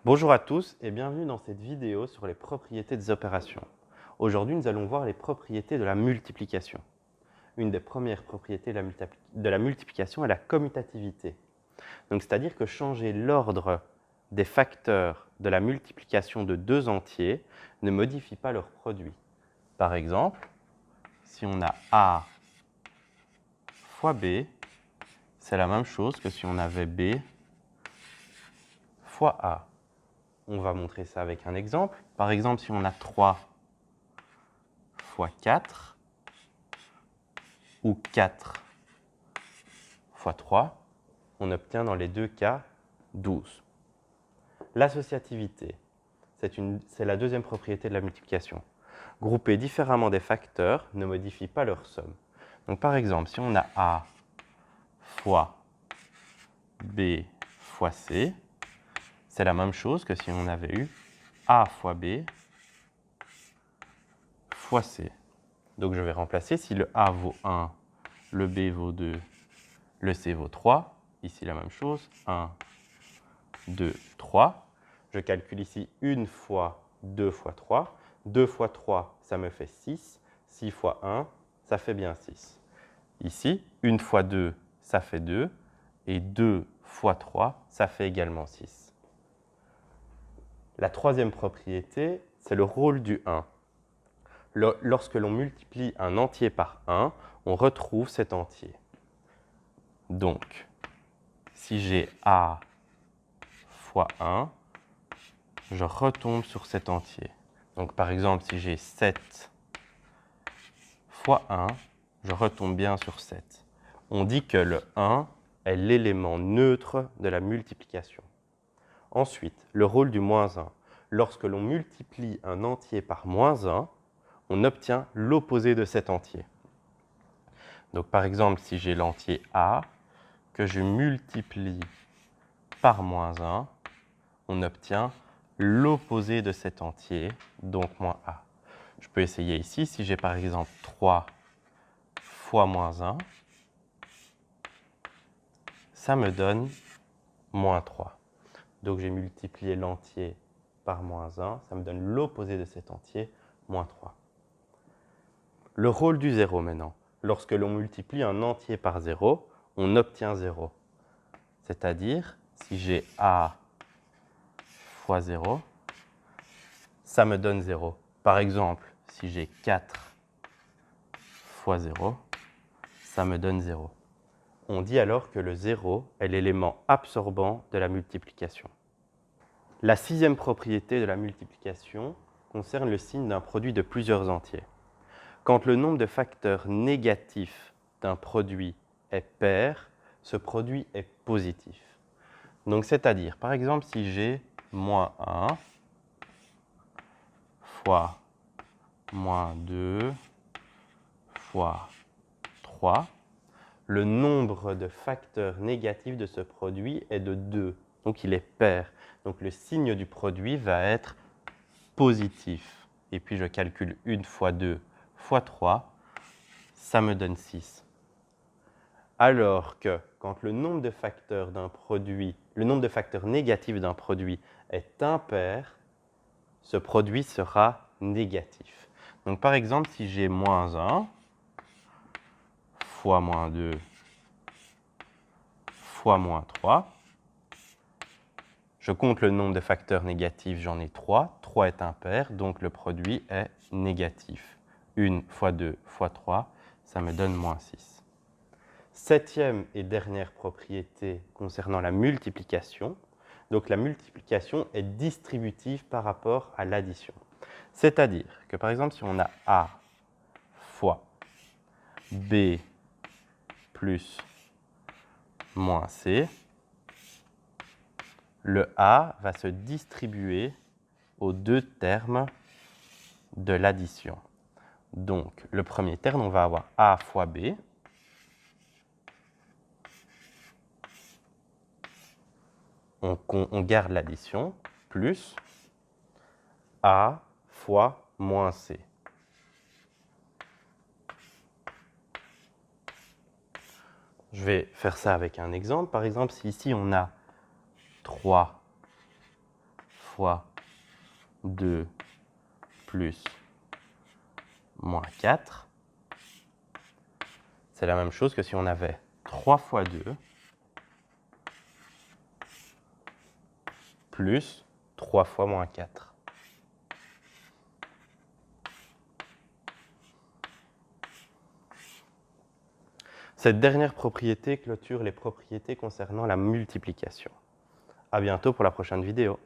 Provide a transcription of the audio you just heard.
Bonjour à tous et bienvenue dans cette vidéo sur les propriétés des opérations. Aujourd'hui, nous allons voir les propriétés de la multiplication. Une des premières propriétés de la multiplication est la commutativité. Donc, c'est-à-dire que changer l'ordre des facteurs de la multiplication de deux entiers ne modifie pas leur produit. Par exemple, si on a A fois B, c'est la même chose que si on avait B fois A. On va montrer ça avec un exemple. Par exemple, si on a 3 fois 4, ou 4 fois 3, on obtient dans les deux cas 12. L'associativité, c'est la deuxième propriété de la multiplication. Grouper différemment des facteurs ne modifie pas leur somme. Donc par exemple, si on a A fois B fois C, c'est la même chose que si on avait eu A fois B fois C. Donc je vais remplacer, si le A vaut 1, le B vaut 2, le C vaut 3, ici la même chose, 1, 2, 3. Je calcule ici 1 fois 2 fois 3. 2 fois 3, ça me fait 6. 6 fois 1, ça fait bien 6. Ici, 1 fois 2, ça fait 2. Et 2 fois 3, ça fait également 6. La troisième propriété, c'est le rôle du 1. Lorsque l'on multiplie un entier par 1, on retrouve cet entier. Donc, si j'ai A fois 1, je retombe sur cet entier. Donc par exemple, si j'ai 7 fois 1, je retombe bien sur 7. On dit que le 1 est l'élément neutre de la multiplication. Ensuite, le rôle du moins 1. Lorsque l'on multiplie un entier par moins 1, on obtient l'opposé de cet entier. Donc par exemple, si j'ai l'entier A, que je multiplie par moins 1, on obtient l'opposé de cet entier, donc moins A. Je peux essayer ici, si j'ai par exemple 3 fois moins 1, ça me donne moins 3. Donc j'ai multiplié l'entier par moins 1, ça me donne l'opposé de cet entier, moins 3. Le rôle du 0 maintenant. Lorsque l'on multiplie un entier par 0, on obtient 0. C'est-à-dire, si j'ai A fois 0, ça me donne 0. Par exemple, si j'ai 4 fois 0, ça me donne 0. On dit alors que le 0 est l'élément absorbant de la multiplication. La sixième propriété de la multiplication concerne le signe d'un produit de plusieurs entiers. Quand le nombre de facteurs négatifs d'un produit est pair, ce produit est positif. Donc c'est-à-dire, par exemple, si j'ai moins 1 fois moins 2 fois 3, le nombre de facteurs négatifs de ce produit est de 2. Donc il est pair. Donc le signe du produit va être positif. Et puis je calcule 1 fois 2 fois 3, ça me donne 6. Alors que quand le nombre de facteurs négatifs d'un produit est impair, ce produit sera négatif. Donc par exemple, si j'ai moins 1 fois moins 2 fois moins 3, je compte le nombre de facteurs négatifs, j'en ai 3. 3 est impair, donc le produit est négatif. 1 fois 2 fois 3, ça me donne moins 6. Septième et dernière propriété concernant la multiplication. Donc la multiplication est distributive par rapport à l'addition. C'est-à-dire que par exemple, si on a A fois B plus moins C, le A va se distribuer aux deux termes de l'addition. Donc, le premier terme, on va avoir A fois B. On garde l'addition, plus A fois moins C. Je vais faire ça avec un exemple. Par exemple, si ici on a 3 fois 2 plus moins 4, c'est la même chose que si on avait 3 fois 2 plus 3 fois moins 4. Cette dernière propriété clôture les propriétés concernant la multiplication. À bientôt pour la prochaine vidéo.